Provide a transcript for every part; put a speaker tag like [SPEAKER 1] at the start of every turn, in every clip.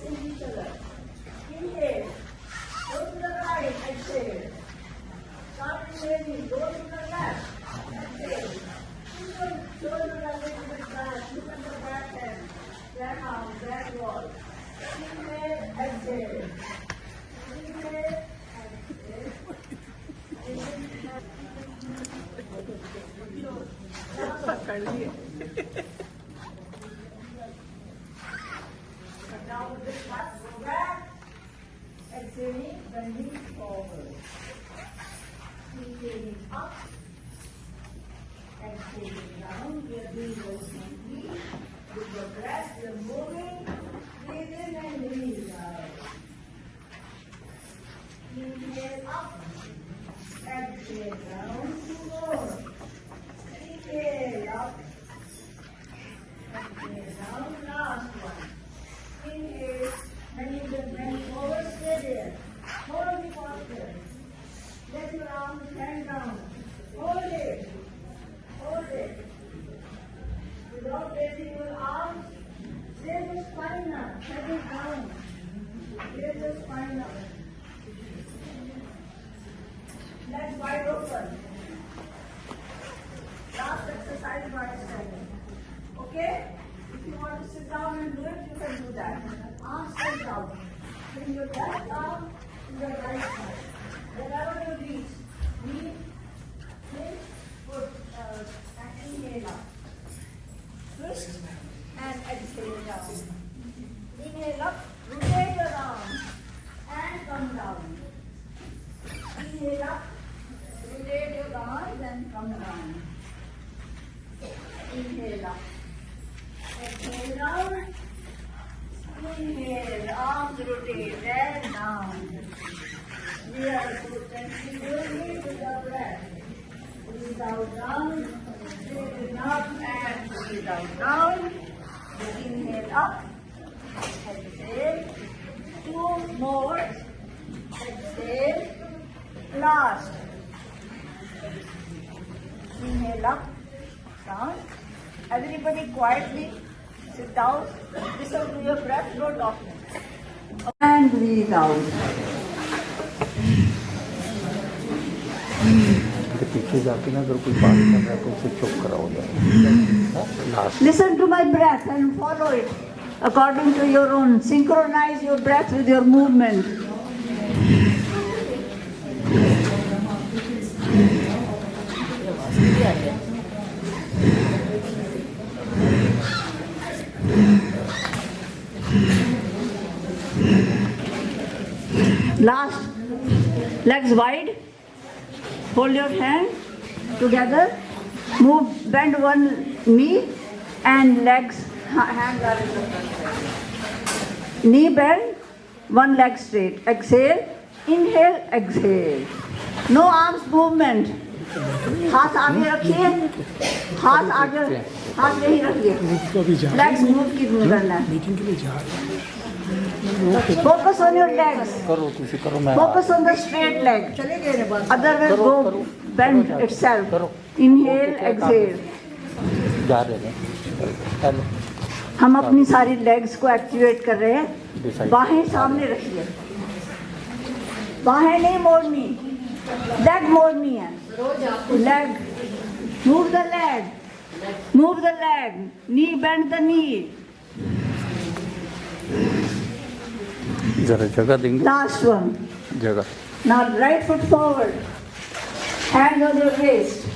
[SPEAKER 1] facing each other. Inhale. Go to the right. Exhale. Start inhaling. Go to the left. Exhale. Push your shoulders a little bit back. Look at the back hand. Back arm, back wall. Inhale. Exhale. Inhale. Exhale. Now with the butt back, exhaling, bending forward. Inhaling up, exhaling down. We are doing very simply. With your breath, we are moving. Breathe in and breathe out. Inhale up, exhale down. Two more. Inhale up. Exhale down. Last one. Inhale. Then you can bend forward. Stay there. Hold the posture. Let your arms hang down. Hold it. Hold it. Without raising your arms, raise your spine up. Head it down. Raise your spine up. Legs wide open. Last exercise by standing. Okay? If you want to sit down and do it, you can do that. Arms straight out. Bring your left arm to the right side. Wherever you reach, knee, foot, and inhale up. Twist and exhale down. Inhale up, rotate your arms and come down. Inhale up, rotate your arms and come down. Inhale up. Exhale down. Inhale, arms rotate and down. We are continuing with the breath. Breathe out down. Breathe up and breathe out down. Inhale up. Exhale. Two more. Exhale. Last. Inhale up. Down. Everybody quietly sit down. Listen to your breath, no talking. And breathe out.
[SPEAKER 2] पीछे जाके ना अगर कोई बात कर रहा है तो उसे चुप कराओ जाए।
[SPEAKER 1] Listen to my breath and follow it according to your own. Synchronize your breath with your movement. Last, legs wide. Hold your hand together. Move, bend one knee and legs, hands are in the front. Knee bend, one leg straight. Exhale, inhale, exhale. No arms movement. हाथ आगे रखिए, हाथ आगे, हाथ यही रखिए. Legs move की करना है. Focus on your legs. Focus on the straight leg. Otherwise go bend itself. Inhale, exhale. हम अपनी सारी legs को activate कर रहे हैं. बाहें सामने रखिए. बाहें नहीं मोड़नी. Leg मोड़नी है. Leg. Move the leg. Move the leg. Knee, bend the knee.
[SPEAKER 2] जरा जगह देंगे.
[SPEAKER 1] Last one.
[SPEAKER 2] जगह.
[SPEAKER 1] Now right foot forward. Hands on your waist.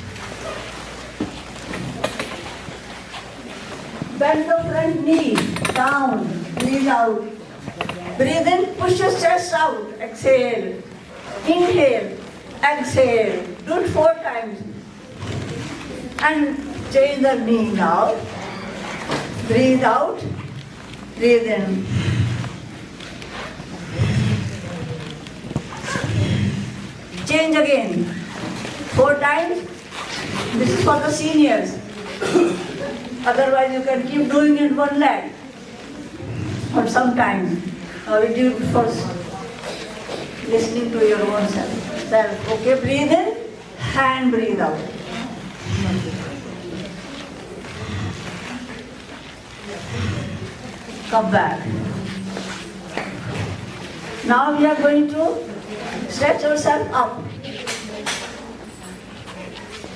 [SPEAKER 1] Bend the front knee down. Breathe out. Breathe in. Push your chest out. Exhale. Inhale. Exhale. Do it 4 times. And change the knee now. Breathe out. Breathe in. Change again. 4 times. This is for the seniors. Otherwise you can keep doing it one leg. For some time. We do it first. Listening to your own self. Okay, breathe in and breathe out. Come back. Now we are going to stretch yourself up.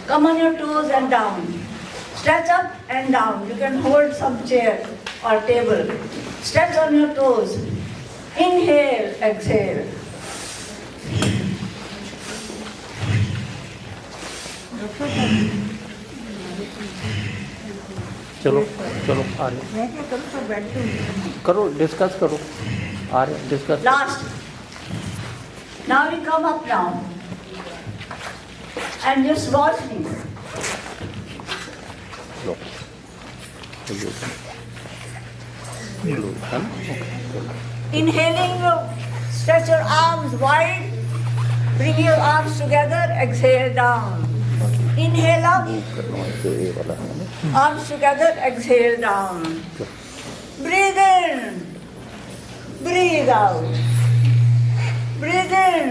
[SPEAKER 1] Come on your toes and down. Stretch up and down. You can hold some chair or table. Stretch on your toes. Inhale, exhale.
[SPEAKER 2] चलो चलो आ रहे करो discuss करो आ रहे discuss
[SPEAKER 1] Last. Now we come up now. And just watch me.
[SPEAKER 2] लो लो है ना
[SPEAKER 1] Inhaling, you stretch your arms wide. Bring your arms together. Exhale down. Inhale up.
[SPEAKER 2] करना है तो ये वाला है ना
[SPEAKER 1] Arms together. Exhale down. Breathe in. Breathe out. Breathe in.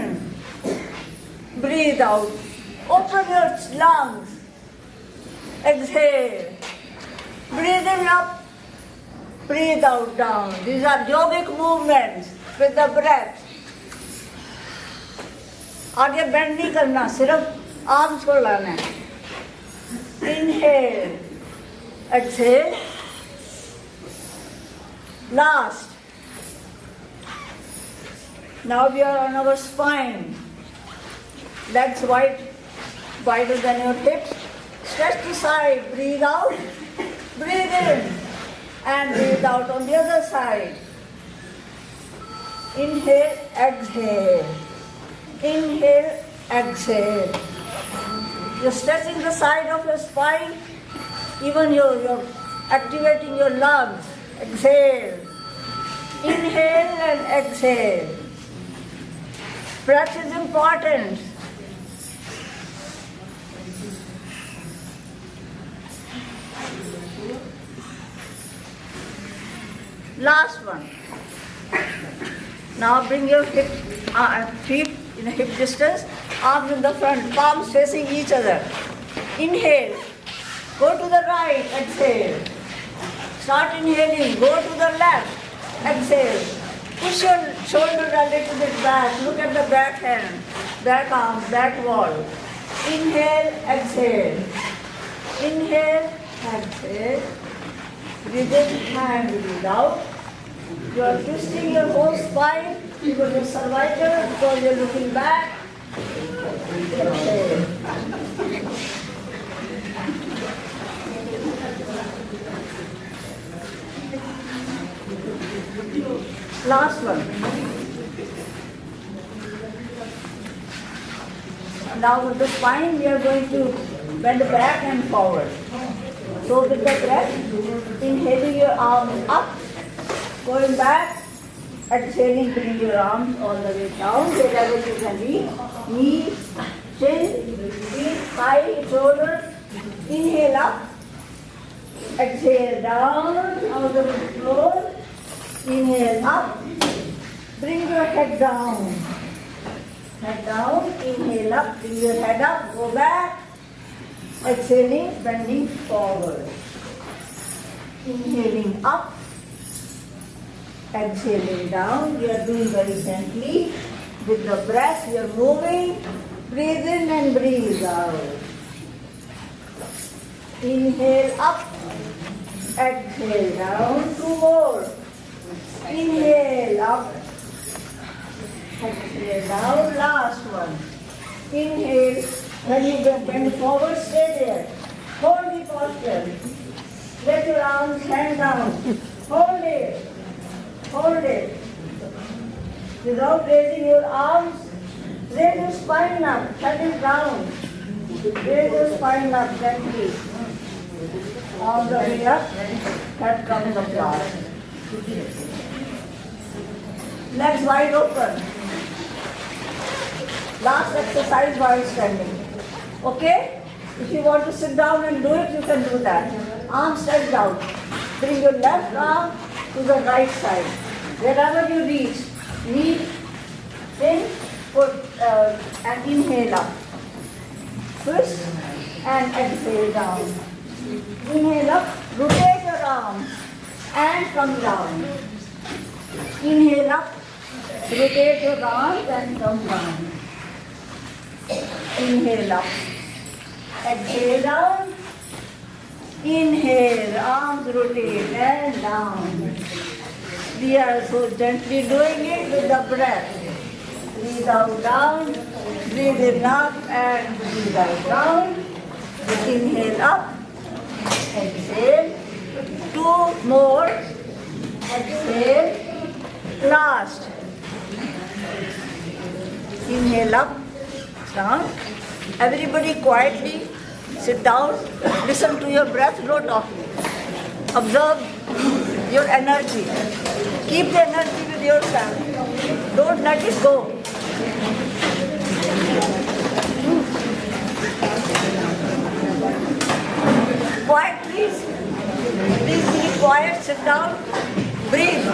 [SPEAKER 1] Breathe out. Open your lungs. Exhale. Breathe in up. Breathe out down. These are yogic movements with the breath. आगे bend नहीं करना, सिर्फ आर्म्स को लाना है. Inhale. Exhale. Last. Now we are on our spine. Legs wide, wider than your hips. Stretch to side. Breathe out. Breathe in. And breathe out on the other side. Inhale, exhale. Inhale, exhale. You're stretching the side of your spine. Even you're activating your lungs. Exhale. Inhale and exhale. Breath is important. Last one. Now bring your feet in a hip distance, arms in the front, palms facing each other. Inhale. Go to the right. Exhale. Start inhaling. Go to the left. Exhale. Push your shoulder a little bit back. Look at the back hand, back arm, back wall. Inhale. Exhale. Inhale. Exhale. Breathe in and breathe out. You are twisting your whole spine, because your cervical, because you are looking back. Exhale. Last one. Now with the spine, we are going to bend back and forward. So with the breath, inhaling your arms up, going back, exhaling, bring your arms all the way down, wherever you can reach. Knees, chin, feet, high shoulders. Inhale up, exhale down, out of the floor. Inhale up, bring your head down. Head down, inhale up, bring your head up, go back. Exhaling, bending forward. Inhaling up, exhaling down. You are doing very gently. With the breath, you are moving. Breathe in and breathe out. Inhale up, exhale down. Two more. Inhale up, exhale down. Last one. Inhale. When you bend forward, stay there. Hold the posture. Let your arms hang down. Hold it. Hold it. Without raising your arms, raise your spine up. Head is down. Raise your spine up gently. All the way up. Head comes up last. Legs wide open. Last exercise while standing. Okay? If you want to sit down and do it, you can do that. Arms stretched out. Bring your left arm to the right side. Wherever you reach, knee in, put and inhale up. Twist and exhale down. Inhale up, rotate your arms and come down. Inhale up, Rotate your arms and come down. Inhale up. Exhale down. Inhale, arms rotate and down. We are so gently doing it with the breath. Breathe out down, breathe in up and breathe out down. Inhale up, exhale. 2 more. Exhale. Last. Inhale up, down. Everybody quietly sit down, listen to your breath, no talking. Observe your energy. Keep the energy with yourself. Don't let it go. Quiet, please. Please be quiet, sit down, breathe.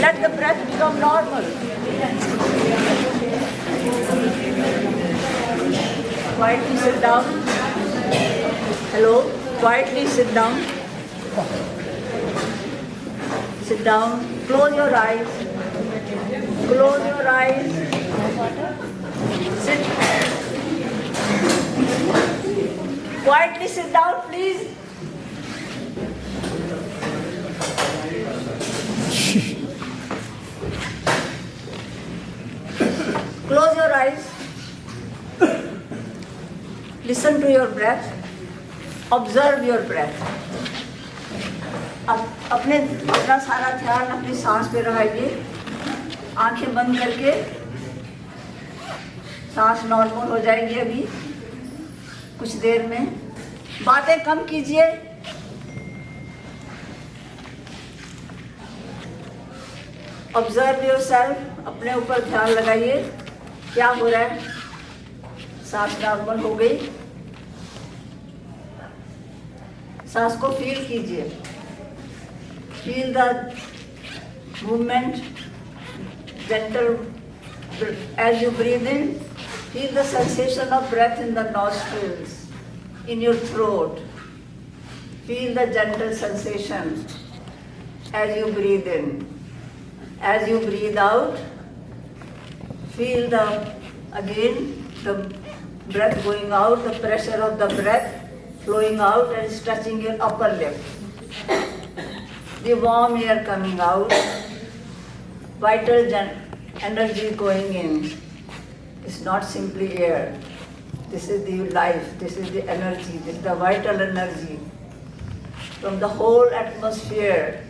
[SPEAKER 1] Let the breath become normal. Quietly sit down. Hello, quietly sit down. Sit down, close your eyes. Close your eyes. Sit. Quietly sit down, please. Close your eyes. Listen to your breath. Observe your breath. अपना सारा ध्यान अपनी सांस पे लगाइए. आंखें बंद करके सांस नॉर्मल हो जाएगी अभी कुछ देर में. बातें कम कीजिए. Observe yourself. अपने ऊपर ध्यान लगाइए. क्या हो रहा है? सांस नॉर्मल हो गई. सांस को फील कीजिए. Feel the movement, gentle as you breathe in. Feel the sensation of breath in the nostrils, in your throat. Feel the gentle sensation as you breathe in. As you breathe out, feel the breath going out, the pressure of the breath flowing out and stretching your upper lip. The warm air coming out, vital energy going in. It's not simply air. This is the life, this is the energy, this is the vital energy. From the whole atmosphere,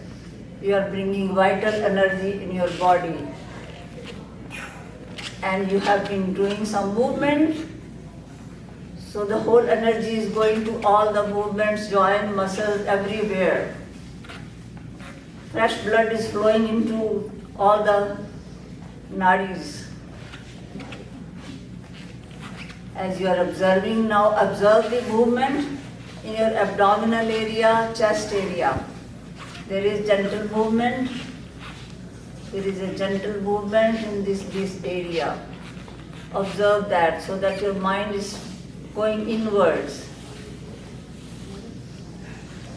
[SPEAKER 1] you are bringing vital energy in your body. And you have been doing some movement, so the whole energy is going to all the movements, joints, muscles, everywhere. Fresh blood is flowing into all the nadis. As you are observing now, observe the movement in your abdominal area, chest area. There is gentle movement. There is a gentle movement in this area. Observe that so that your mind is going inwards.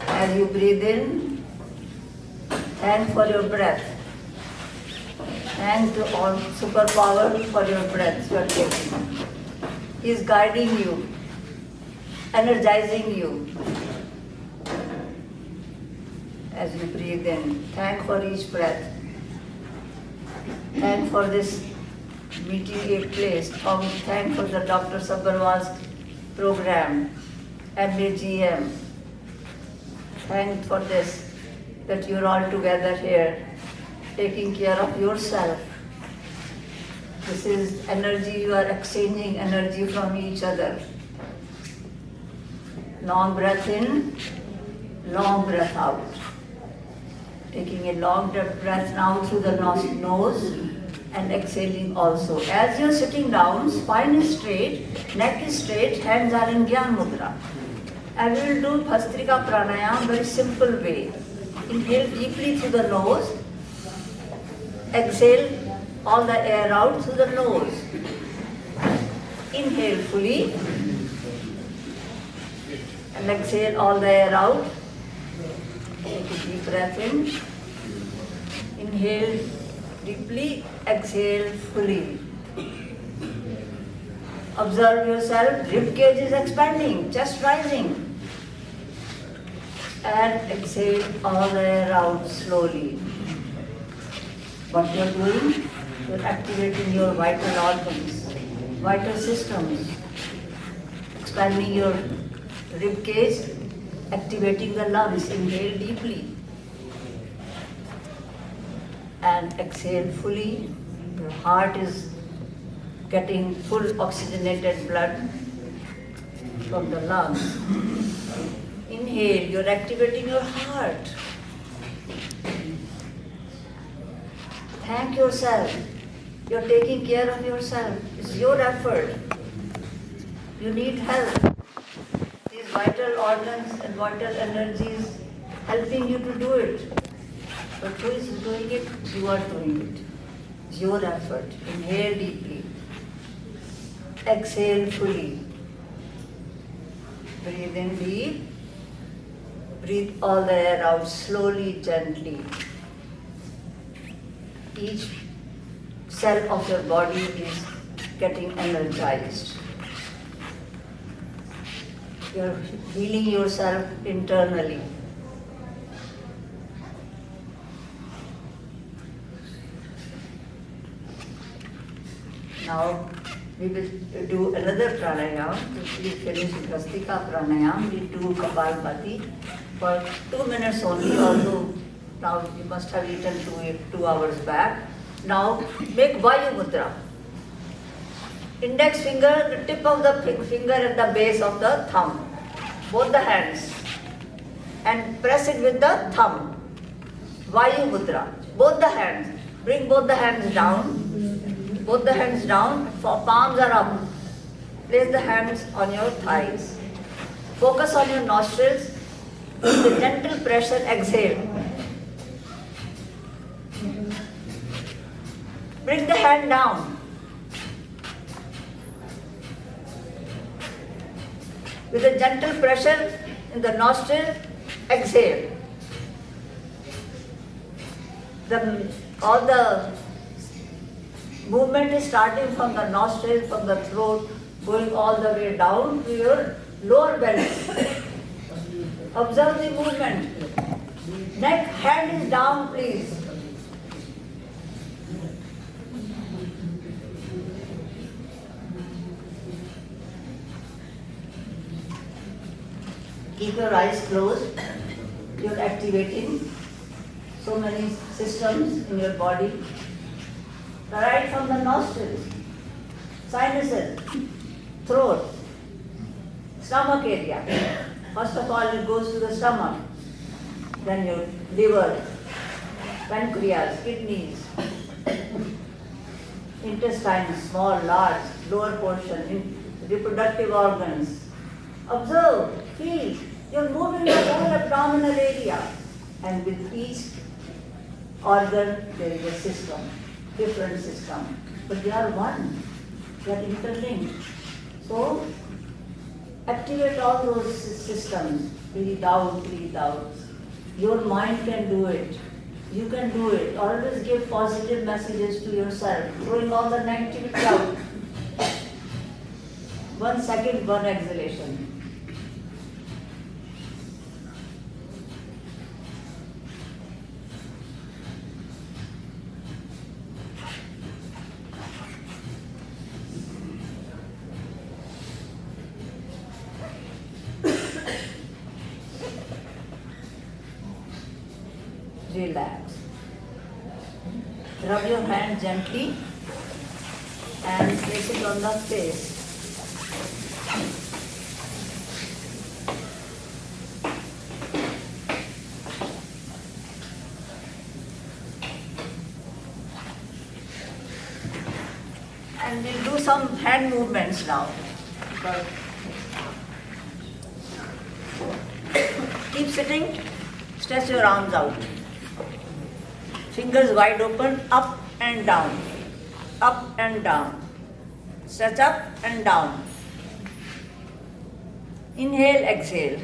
[SPEAKER 1] As you breathe in, thank for your breath. Thank to all superpower for your breath you are taking. He is guiding you, energizing you. As you breathe in, thank for each breath. Thank for this meeting place. Thank for the Dr. Sabharwal's program, MAGM. Thank for this, that you're all together here, taking care of yourself. This is energy, you are exchanging energy from each other. Long breath in, long breath out. Taking a long breath now through the nose and exhaling also. As you're sitting down, spine is straight, neck is straight, hands are in Gyan Mudra. I will do Bhastrika Pranayam very simple way. Inhale deeply through the nose, exhale all the air out through the nose. Inhale fully and exhale all the air out. Take a deep breath in. Inhale
[SPEAKER 3] deeply, exhale fully. Observe yourself, rib cage is expanding, chest rising. And exhale all the air out slowly. What you are doing? You are activating your vital organs, vital systems, expanding your rib cage, activating the lungs. Inhale deeply and exhale fully. Your heart is getting full oxygenated blood from the lungs. Inhale, you're activating your heart. Thank yourself. You're taking care of yourself. It's your effort. You need help. These vital organs and vital energies helping you to do it. But who is doing it? You are doing it. It's your effort. Inhale deeply. Exhale fully. Breathe in deep. Breathe all the air out slowly, gently. Each cell of your body is getting energized. You're healing yourself internally. Now we will do another pranayam. We finish Bhrastika pranayam. We do Kapalbhati for 2 minutes only, although now you must have eaten 2 hours back. Now make Vayu Mudra. Index finger, the tip of the finger at the base of the thumb. Both the hands. And press it with the thumb. Vayu Mudra. Both the hands. Bring both the hands down. Both the hands down. Palms are up. Place the hands on your thighs. Focus on your nostrils. With gentle pressure, exhale. Bring the hand down. With a gentle pressure in the nostril, exhale. All the movement is starting from the nostril, from the throat, going all the way down to your lower belly. Observe the movement. Neck, hand is down, please. Keep your eyes closed. You're activating so many systems in your body. Right from the nostrils, sinuses, throat, stomach area. First of all, it goes to the stomach. Then your liver, pancreas, kidneys, intestines, small, large, lower portion, reproductive organs. Observe, feel. You're moving the whole abdominal area. And with each organ, there is a system, different system. But they are one. They are interlinked. So, activate all those systems. Breathe out, breathe out. Your mind can do it. You can do it. Always give positive messages to yourself, throwing all the negativity out. 1 second, 1 exhalation. Relax. Rub your hand gently and place it on the face. And we'll do some hand movements now. Keep sitting, stretch your arms out. Fingers wide open, up and down, up and down. Stretch up and down. Inhale, exhale.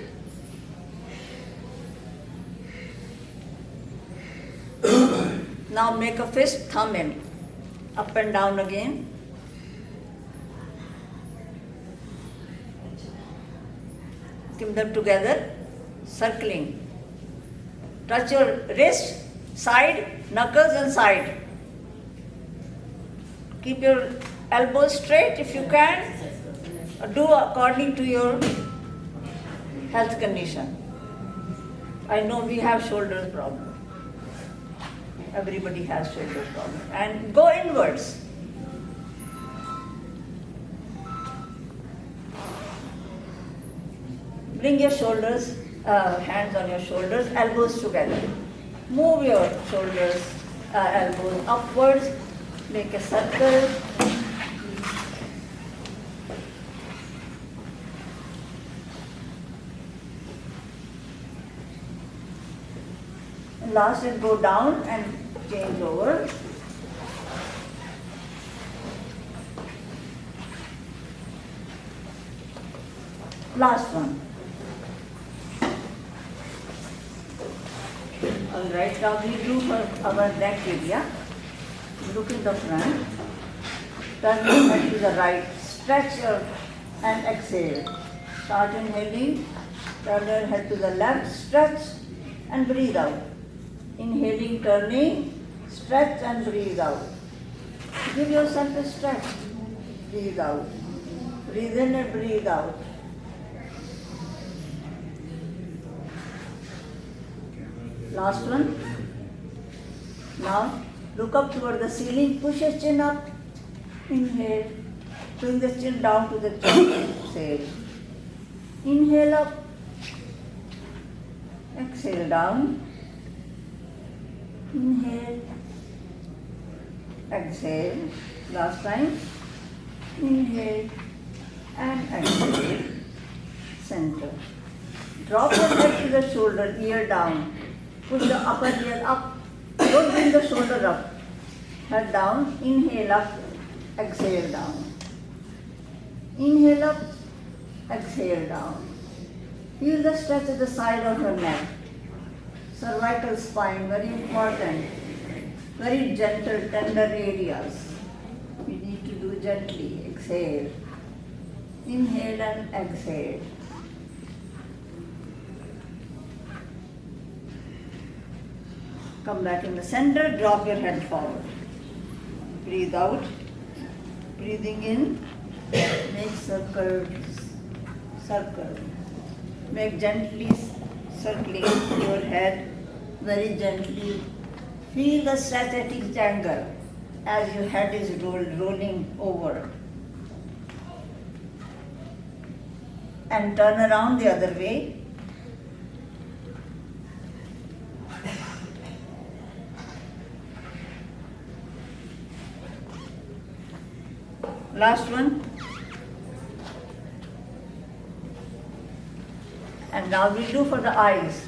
[SPEAKER 3] Now make a fist, thumb in. Up and down again. Keep them together, circling. Touch your wrist, side, knuckles and side. Keep your elbows straight if you can. Do according to your health condition. I know we have shoulder problem. Everybody has shoulder problem. And go inwards. Bring your shoulders, hands on your shoulders, elbows together. Move your shoulders, elbows upwards. Make a circle. And last and go down and change over. Last one. Alright, now we do for our neck area. Look in the front. Turn your head to the right. Stretch your and exhale. Start inhaling. Turn your head to the left. Stretch and breathe out. Inhaling, turning. Stretch and breathe out. Give yourself a stretch. Breathe out. Breathe in and breathe out. Last one. Now look up toward the ceiling. Push your chin up. Inhale. Bring the chin down to the chest. Exhale. Inhale up. Exhale down. Inhale. Exhale. Last time. Inhale and exhale. Center. Drop your head to the shoulder, ear down. Push the upper ear up. Don't bring the shoulder up. Head down. Inhale up. Exhale down. Inhale up. Exhale down. Feel the stretch at the side of your neck. Cervical spine, very important. Very gentle, tender areas. We need to do gently. Exhale. Inhale and exhale. Come back in the center, drop your head forward. Breathe out. Breathing in, make circles, circle. Make gently circling your head, very gently. Feel the stretch at each angle as your head is rolling over. And turn around the other way. Last one. And now we do for the eyes.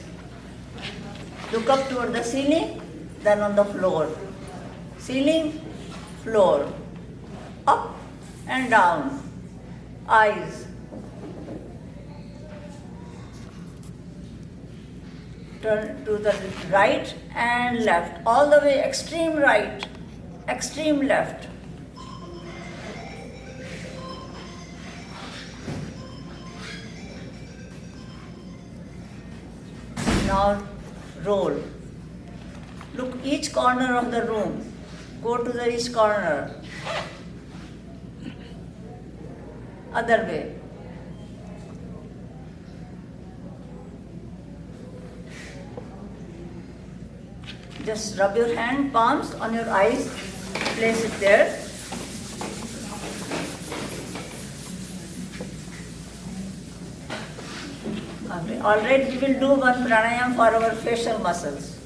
[SPEAKER 3] Look up toward the ceiling, then on the floor. Ceiling, floor. Up and down. Eyes. Turn to the right and left. All the way, extreme right, extreme left. Now roll. Look each corner of the room. Go to each corner. Other way. Just rub your hand palms on your eyes. Place it there. Alright, we will do one pranayam for our facial muscles.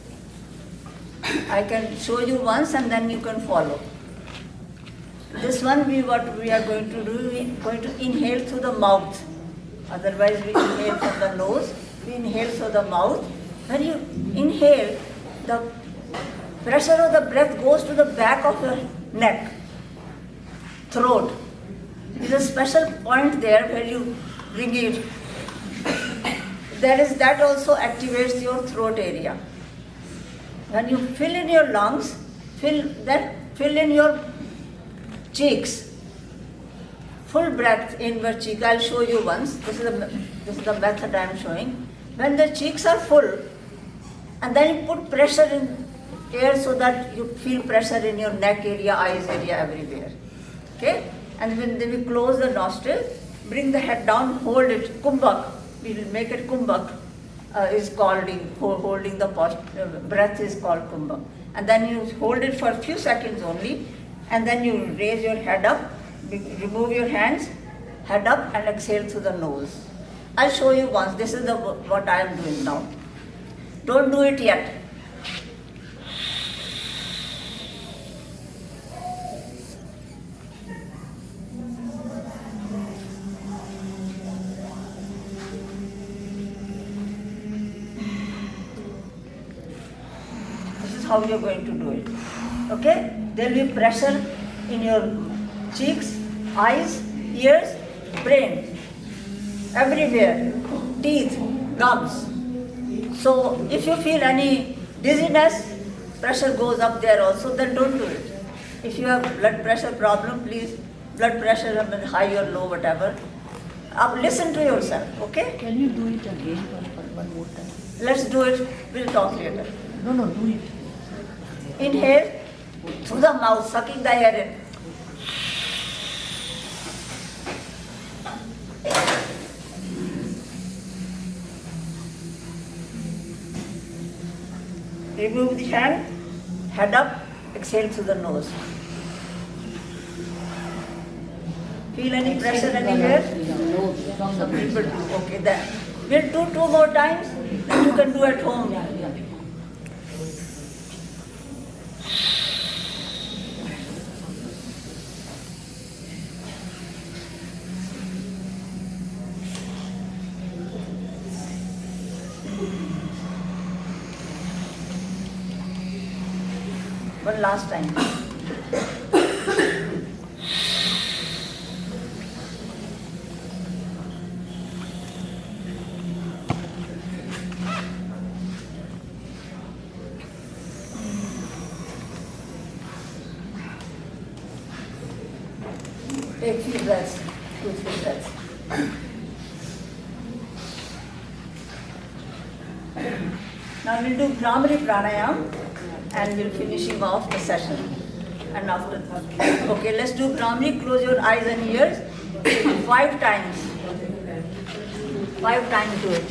[SPEAKER 3] I can show you once and then you can follow. This one, what we are going to do, we are going to inhale through the mouth. Otherwise, we inhale from the nose. We inhale through the mouth. When you inhale, the pressure of the breath goes to the back of your neck, throat. There is a special point there where you bring it. That also activates your throat area. When you fill in your lungs, Fill in your cheeks. Full breath in your cheek. I'll show you once. This is the method I'm showing. When the cheeks are full, and then you put pressure in air so that you feel pressure in your neck area, eyes area, everywhere. Okay? And when we close the nostril, bring the head down, hold it. Kumbhak. We will make it kumbhak. Is called holding the breath is called kumbhak. And then you hold it for a few seconds only, and then you raise your head up, remove your hands, head up, and exhale through the nose. I'll show you once. This is what I am doing now. Don't do it yet. This is how you're going to do it. Okay? There will be pressure in your cheeks, eyes, ears, brain, everywhere, teeth, gums. So if you feel any dizziness, pressure goes up there also, then don't do it. If you have blood pressure problem, please, blood pressure, high or low, whatever, listen to yourself, okay?
[SPEAKER 4] Can you do it again one more time?
[SPEAKER 3] Let's do it, we'll talk later.
[SPEAKER 4] No, do it.
[SPEAKER 3] Inhale through the mouth, sucking the air in. Remove the hand, head up, exhale through the nose. Feel any pressure anywhere? Some people do. Okay, then we'll do 2 more times, then you can do at home. One last time. Take few breaths, 2-3 breaths. Now we'll do Bhramari Pranayam and we'll finishing off the session. And after that, okay, let's do Bhramari. Close your eyes and ears 5 times. 5 times do it.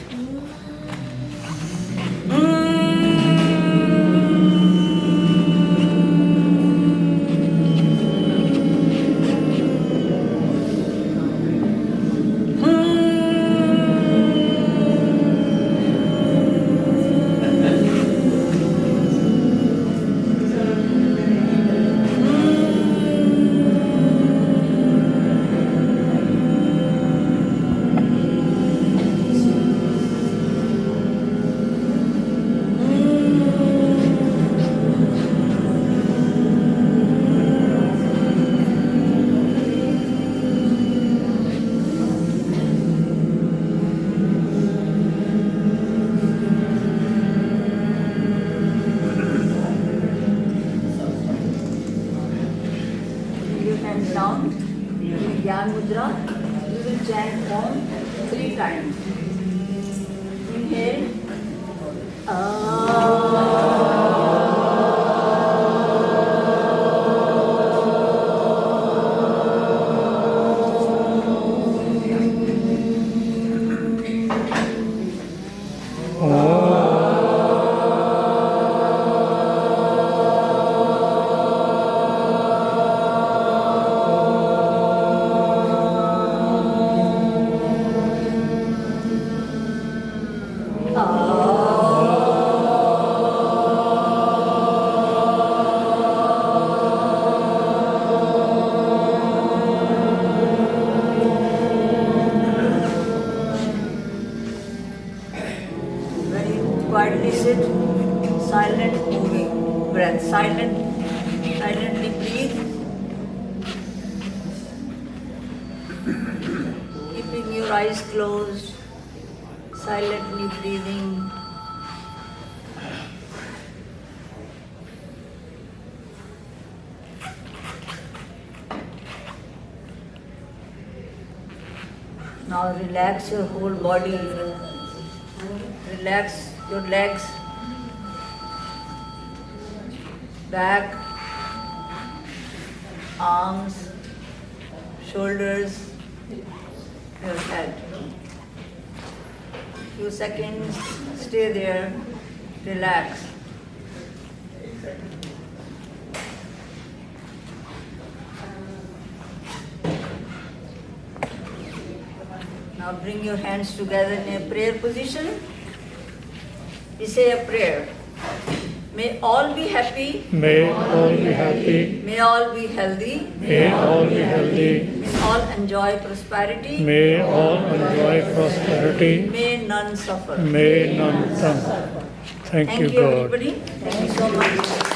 [SPEAKER 3] Down, Dhyan Mudra, you will chant Om 3 times. Inhale. Quietly sit, silent moving breath, silently breathe, keeping your eyes closed, silently breathing. Now relax your whole body. Relax your legs, back, arms, shoulders, your head. Few seconds, stay there, relax. Now bring your hands together in a prayer position. We say a prayer. May all be happy.
[SPEAKER 5] May all be happy.
[SPEAKER 3] May all be healthy.
[SPEAKER 5] May all be healthy.
[SPEAKER 3] May all enjoy prosperity.
[SPEAKER 5] May all enjoy prosperity.
[SPEAKER 3] May none suffer.
[SPEAKER 5] May none suffer. Thank you, God.
[SPEAKER 3] everybody. Thank you so much.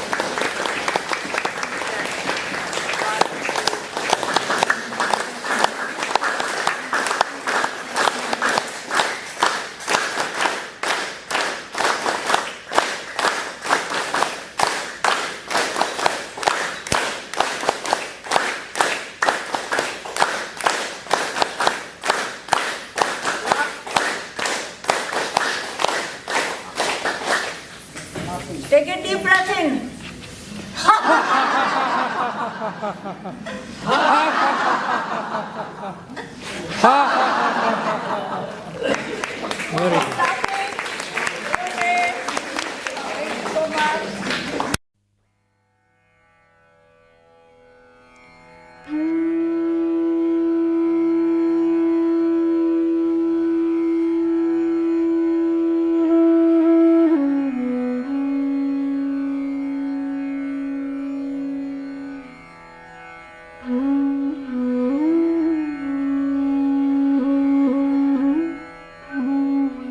[SPEAKER 3] Take a deep breath in.
[SPEAKER 5] Very good.
[SPEAKER 3] Thank you so much.